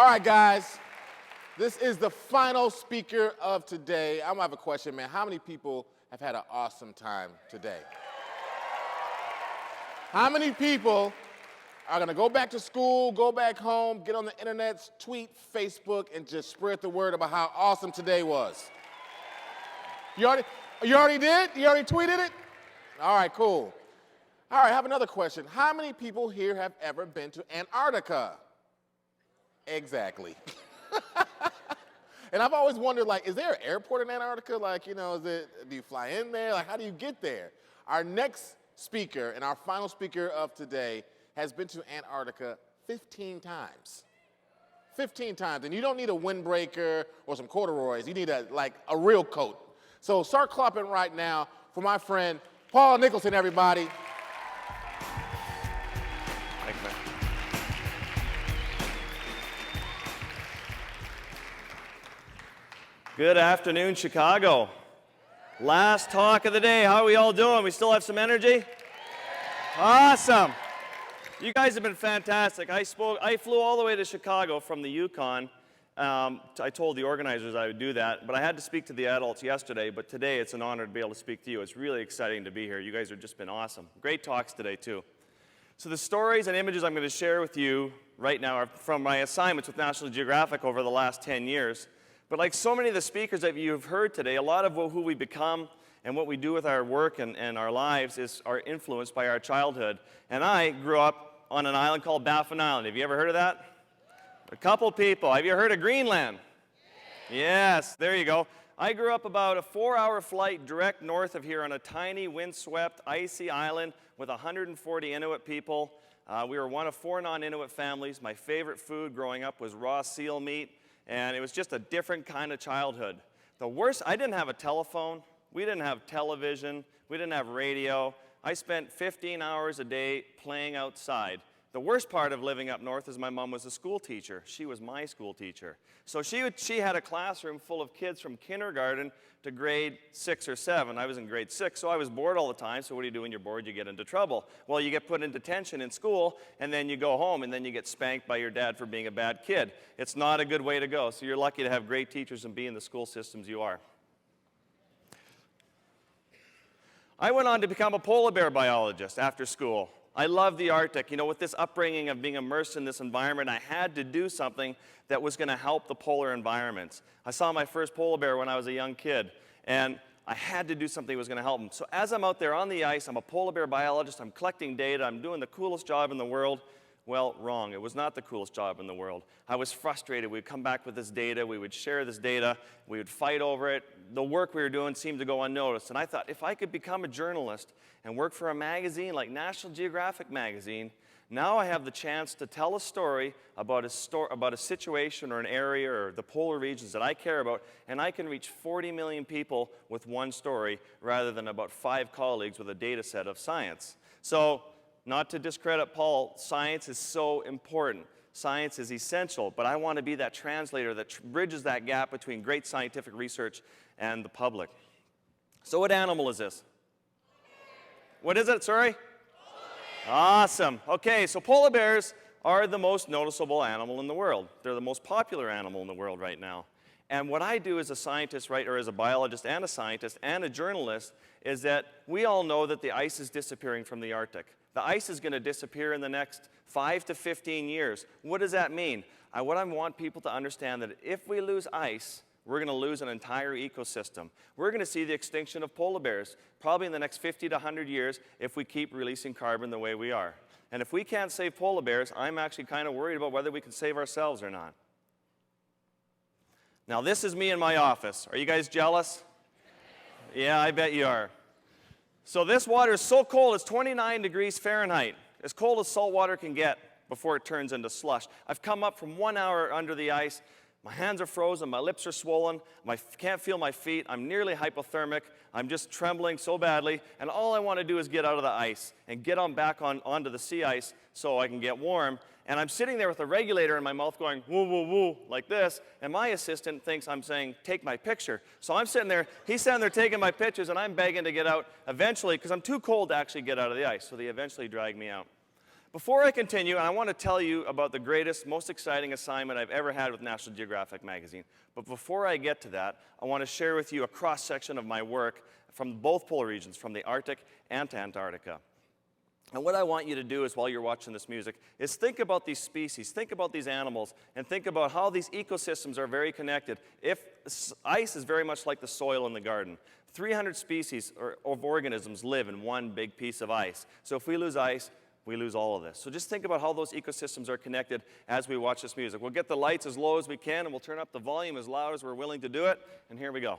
All right, guys. This is the final speaker of today. I'm gonna have a question, man. How many people have had an awesome time today? How many people are gonna go back to school, go back home, get on the internet, tweet, Facebook, and just spread the word about how awesome today was? You already did? You already tweeted it? All right, cool. All right, I have another question. How many people here have ever been to Antarctica? Exactly. And I've always wondered, like, is there an airport in Antarctica? Like, you know, do you fly in there? Like, how do you get there? Our next speaker and our final speaker of today has been to Antarctica 15 times. 15 times. And you don't need a windbreaker or some corduroys. You need a real coat. So start clapping right now for my friend, Paul Nicholson, everybody. Thanks, man. Good afternoon, Chicago. Last talk of the day. How are we all doing? We still have some energy? Awesome. You guys have been fantastic. I flew all the way to Chicago from the Yukon. I told the organizers I would do that, but I had to speak to the adults yesterday, but today it's an honor to be able to speak to you. It's really exciting to be here. You guys have just been awesome. Great talks today, too. So the stories and images I'm going to share with you right now are from my assignments with National Geographic over the last 10 years. But like so many of the speakers that you've heard today, a lot of who we become and what we do with our work and our lives are influenced by our childhood. And I grew up on an island called Baffin Island. Have you ever heard of that? A couple people. Have you heard of Greenland? Yes, there you go. I grew up about a 4-hour flight direct north of here on a tiny, windswept, icy island with 140 Inuit people. We were one of 4 non-Inuit families. My favorite food growing up was raw seal meat, and it was just a different kind of childhood. The worst, I didn't have a telephone. We didn't have television. We didn't have radio. I spent 15 hours a day playing outside. The worst part of living up north is my mom was a school teacher. She was my school teacher. So she had a classroom full of kids from kindergarten to grade 6 or 7. I was in grade 6, so I was bored all the time. So what do you do when you're bored? You get into trouble. Well, you get put in detention in school, and then you go home, and then you get spanked by your dad for being a bad kid. It's not a good way to go. So you're lucky to have great teachers and be in the school systems you are. I went on to become a polar bear biologist after school. I love the Arctic. You know, with this upbringing of being immersed in this environment, I had to do something that was going to help the polar environments. I saw my first polar bear when I was a young kid, and I had to do something that was going to help them. So as I'm out there on the ice, I'm a polar bear biologist, I'm collecting data, I'm doing the coolest job in the world. Well, wrong. It was not the coolest job in the world. I was frustrated. We'd come back with this data. We would share this data. We would fight over it. The work we were doing seemed to go unnoticed. And I thought, if I could become a journalist and work for a magazine like National Geographic magazine, now I have the chance to tell a story about a situation or an area or the polar regions that I care about, and I can reach 40 million people with one story rather than about 5 colleagues with a data set of science. So, not to discredit Paul, science is so important. Science is essential, but I want to be that translator that bridges that gap between great scientific research and the public. So what animal is this? What is it, sorry? Awesome. Okay, so polar bears are the most noticeable animal in the world. They're the most popular animal in the world right now. And what I do as a scientist, right, or as a biologist and a scientist and a journalist, is that we all know that the ice is disappearing from the Arctic. The ice is going to disappear in the next 5 to 15 years. What does that mean? What I want people to understand that if we lose ice, we're going to lose an entire ecosystem. We're going to see the extinction of polar bears, probably in the next 50 to 100 years if we keep releasing carbon the way we are. And if we can't save polar bears, I'm actually kind of worried about whether we can save ourselves or not. Now, this is me in my office. Are you guys jealous? Yeah, I bet you are. So this water is so cold, it's 29 degrees Fahrenheit, as cold as salt water can get before it turns into slush. I've come up from 1 hour under the ice. My hands are frozen, my lips are swollen, I can't feel my feet, I'm nearly hypothermic, I'm just trembling so badly, and all I want to do is get out of the ice and get back onto the sea ice so I can get warm. And I'm sitting there with a regulator in my mouth going, woo, woo, woo, like this, and my assistant thinks I'm saying, take my picture. So I'm sitting there, he's sitting there taking my pictures, and I'm begging to get out eventually, because I'm too cold to actually get out of the ice, so they eventually drag me out. Before I continue, I want to tell you about the greatest, most exciting assignment I've ever had with National Geographic magazine. But before I get to that, I want to share with you a cross-section of my work from both polar regions, from the Arctic and to Antarctica. And what I want you to do is, while you're watching this music, is think about these species, think about these animals, and think about how these ecosystems are very connected. If ice is very much like the soil in the garden. 300 species of organisms live in one big piece of ice. So if we lose ice, we lose all of this. So just think about how those ecosystems are connected as we watch this music. We'll get the lights as low as we can, and we'll turn up the volume as loud as we're willing to do it. And here we go.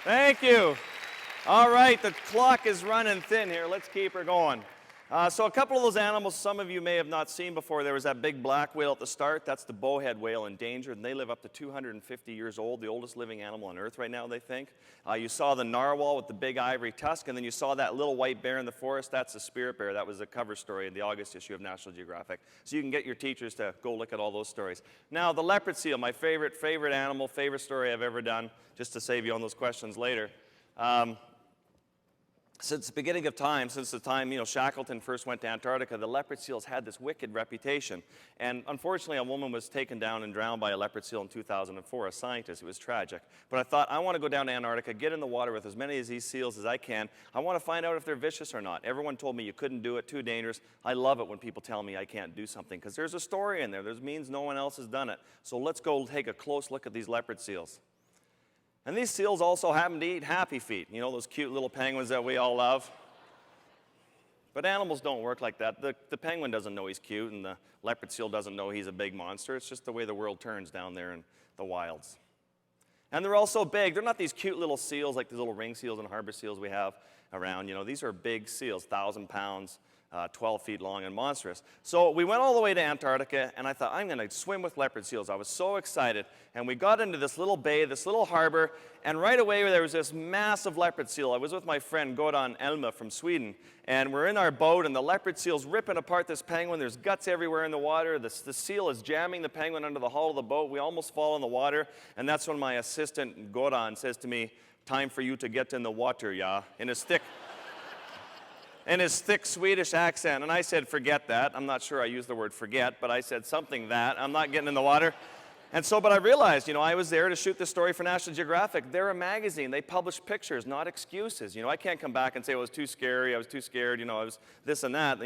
Thank you. All right, the clock is running thin here. Let's keep her going. So a couple of those animals some of you may have not seen before. There was that big black whale at the start. That's the bowhead whale, endangered, and they live up to 250 years old, the oldest living animal on Earth right now, they think. You saw the narwhal with the big ivory tusk, and then you saw that little white bear in the forest. That's the spirit bear. That was the cover story in the August issue of National Geographic. So you can get your teachers to go look at all those stories. Now, the leopard seal, my favorite animal, favorite story I've ever done, just to save you on those questions later. Since the beginning of time, since the time, Shackleton first went to Antarctica, the leopard seals had this wicked reputation. And unfortunately, a woman was taken down and drowned by a leopard seal in 2004, a scientist. It was tragic. But I thought, I want to go down to Antarctica, get in the water with as many of these seals as I can. I want to find out if they're vicious or not. Everyone told me you couldn't do it, too dangerous. I love it when people tell me I can't do something, because there's a story in there. That means no one else has done it. So let's go take a close look at these leopard seals. And these seals also happen to eat happy feet, those cute little penguins that we all love. But animals don't work like that. The penguin doesn't know he's cute, and the leopard seal doesn't know he's a big monster. It's just the way the world turns down there in the wilds. And they're also big. They're not these cute little seals like these little ring seals and harbor seals we have around. These are big seals, 1,000 pounds, 12 feet long and monstrous. So we went all the way to Antarctica, and I thought, I'm going to swim with leopard seals. I was so excited. And we got into this little bay, this little harbor, and right away there was this massive leopard seal. I was with my friend Goran Elma from Sweden, and we're in our boat, and the leopard seal's ripping apart this penguin. There's guts everywhere in the water. The seal is jamming the penguin under the hull of the boat. We almost fall in the water, and that's when my assistant Goran says to me, "Time for you to get in the water, yeah," in his thick Swedish accent. And I said, forget that. I'm not sure I used the word forget, but I said something that. I'm not getting in the water. But I realized, I was there to shoot this story for National Geographic. They're a magazine. They publish pictures, not excuses. I can't come back and say, I was too scary, I was too scared, I was this and that,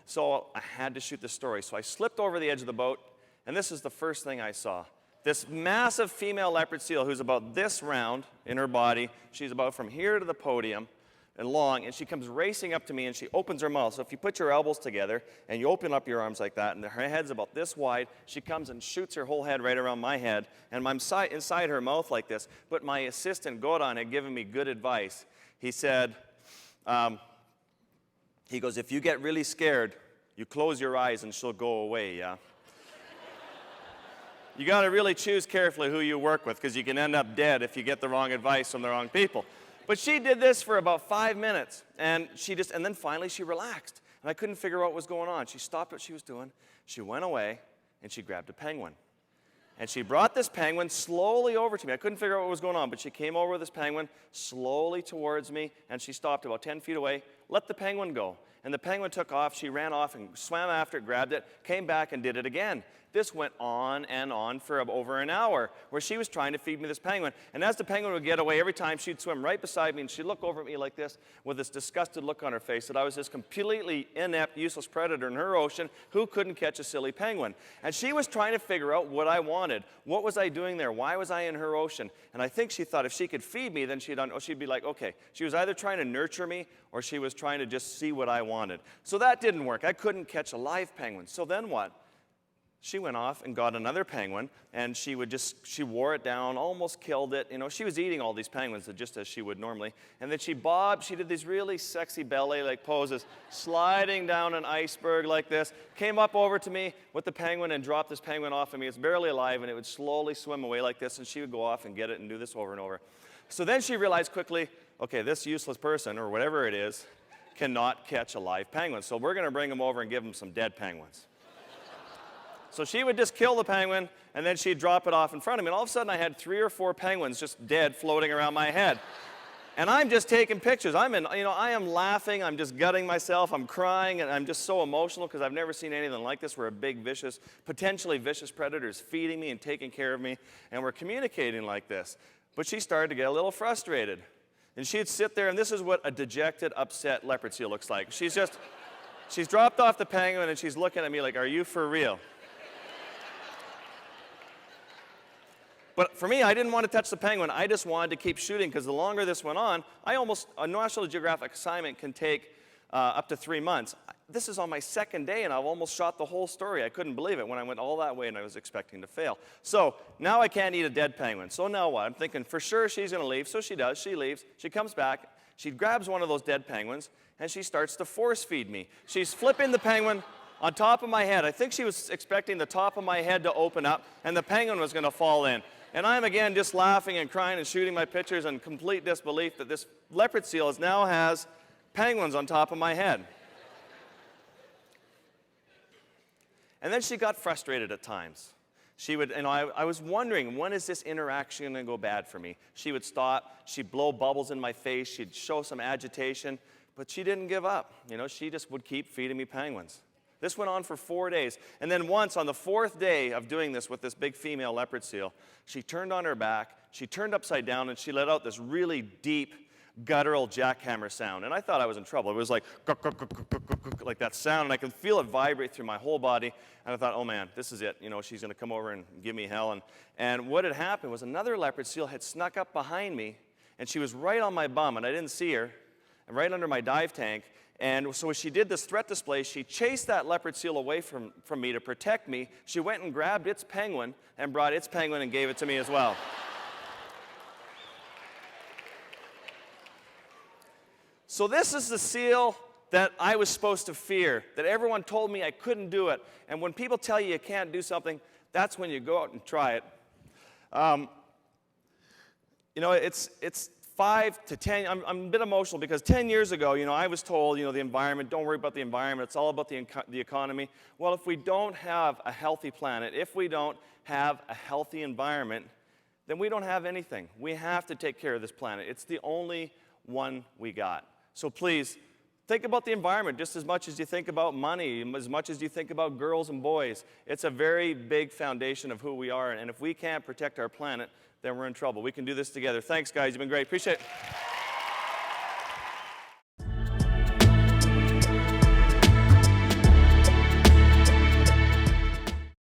So I had to shoot this story. So I slipped over the edge of the boat, and this is the first thing I saw. This massive female leopard seal who's about this round in her body. She's about from here to the podium and long, and she comes racing up to me, and she opens her mouth. So if you put your elbows together and you open up your arms like that, and her head's about this wide, she comes and shoots her whole head right around my head, and I'm inside her mouth like this. But my assistant, Goran, had given me good advice. He said, he goes, if you get really scared, you close your eyes and she'll go away, yeah? You got to really choose carefully who you work with, because you can end up dead if you get the wrong advice from the wrong people. But she did this for about 5 minutes, and then finally she relaxed, and I couldn't figure out what was going on. She stopped what she was doing, she went away, and she grabbed a penguin. And she brought this penguin slowly over to me. I couldn't figure out what was going on, but she came over with this penguin slowly towards me, and she stopped about 10 feet away, let the penguin go. And the penguin took off. She ran off and swam after it, grabbed it, came back and did it again. This went on and on for over an hour, where she was trying to feed me this penguin. And as the penguin would get away, every time she'd swim right beside me, and she'd look over at me like this with this disgusted look on her face that I was this completely inept, useless predator in her ocean who couldn't catch a silly penguin. And she was trying to figure out what I wanted. What was I doing there? Why was I in her ocean? And I think she thought if she could feed me, then she'd be like, okay. She was either trying to nurture me, or she was trying to just see what I wanted. So that didn't work. I couldn't catch a live penguin. So then what? She went off and got another penguin, and she wore it down, almost killed it. She was eating all these penguins just as she would normally. And then she did these really sexy ballet-like poses, sliding down an iceberg like this, came up over to me with the penguin and dropped this penguin off of me. It's barely alive, and it would slowly swim away like this, and she would go off and get it and do this over and over. So then she realized quickly, okay, this useless person, or whatever it is, cannot catch a live penguin. So we're going to bring him over and give him some dead penguins. So she would just kill the penguin, and then she'd drop it off in front of me. And all of a sudden, I had 3 or 4 penguins just dead floating around my head. And I'm just taking pictures. I am laughing. I'm just gutting myself. I'm crying, and I'm just so emotional because I've never seen anything like this, where a big, vicious, potentially vicious predator is feeding me and taking care of me, and we're communicating like this. But she started to get a little frustrated. And she'd sit there, and this is what a dejected, upset leopard seal looks like. She's dropped off the penguin, and she's looking at me like, are you for real? But for me, I didn't want to touch the penguin. I just wanted to keep shooting, because the longer this went on, a National Geographic assignment can take up to 3 months. This is on my second day, and I've almost shot the whole story. I couldn't believe it when I went all that way, and I was expecting to fail. So now I can't eat a dead penguin. So now what? I'm thinking for sure she's going to leave. So she does. She leaves. She comes back. She grabs one of those dead penguins, and she starts to force feed me. She's flipping the penguin on top of my head. I think she was expecting the top of my head to open up, and the penguin was going to fall in. And I'm again just laughing and crying and shooting my pictures in complete disbelief that this leopard seal now has penguins on top of my head. And then she got frustrated at times. She would, I was wondering, when is this interaction going to go bad for me? She would stop, she'd blow bubbles in my face, she'd show some agitation, but she didn't give up. She just would keep feeding me penguins. This went on for 4 days. And then once, on the 4th day of doing this with this big female leopard seal, she turned on her back, she turned upside down, and she let out this really deep, guttural jackhammer sound. And I thought I was in trouble. It was like, like that sound, and I could feel it vibrate through my whole body. And I thought, oh man, this is it. She's going to come over and give me hell. And what had happened was another leopard seal had snuck up behind me, and she was right on my bum, and I didn't see her, and right under my dive tank. And so as she did this threat display, she chased that leopard seal away from me to protect me. She went and grabbed its penguin and brought its penguin and gave it to me as well. So this is the seal that I was supposed to fear, that everyone told me I couldn't do it. And when people tell you you can't do something, that's when you go out and try it. It's 5 to 10, I'm a bit emotional because 10 years ago, I was told, the environment, don't worry about the environment, it's all about the economy. Well, if we don't have a healthy planet, if we don't have a healthy environment, then we don't have anything. We have to take care of this planet. It's the only one we got. So please, think about the environment just as much as you think about money, as much as you think about girls and boys. It's a very big foundation of who we are, and if we can't protect our planet, then we're in trouble. We can do this together. Thanks, guys. You've been great. Appreciate it.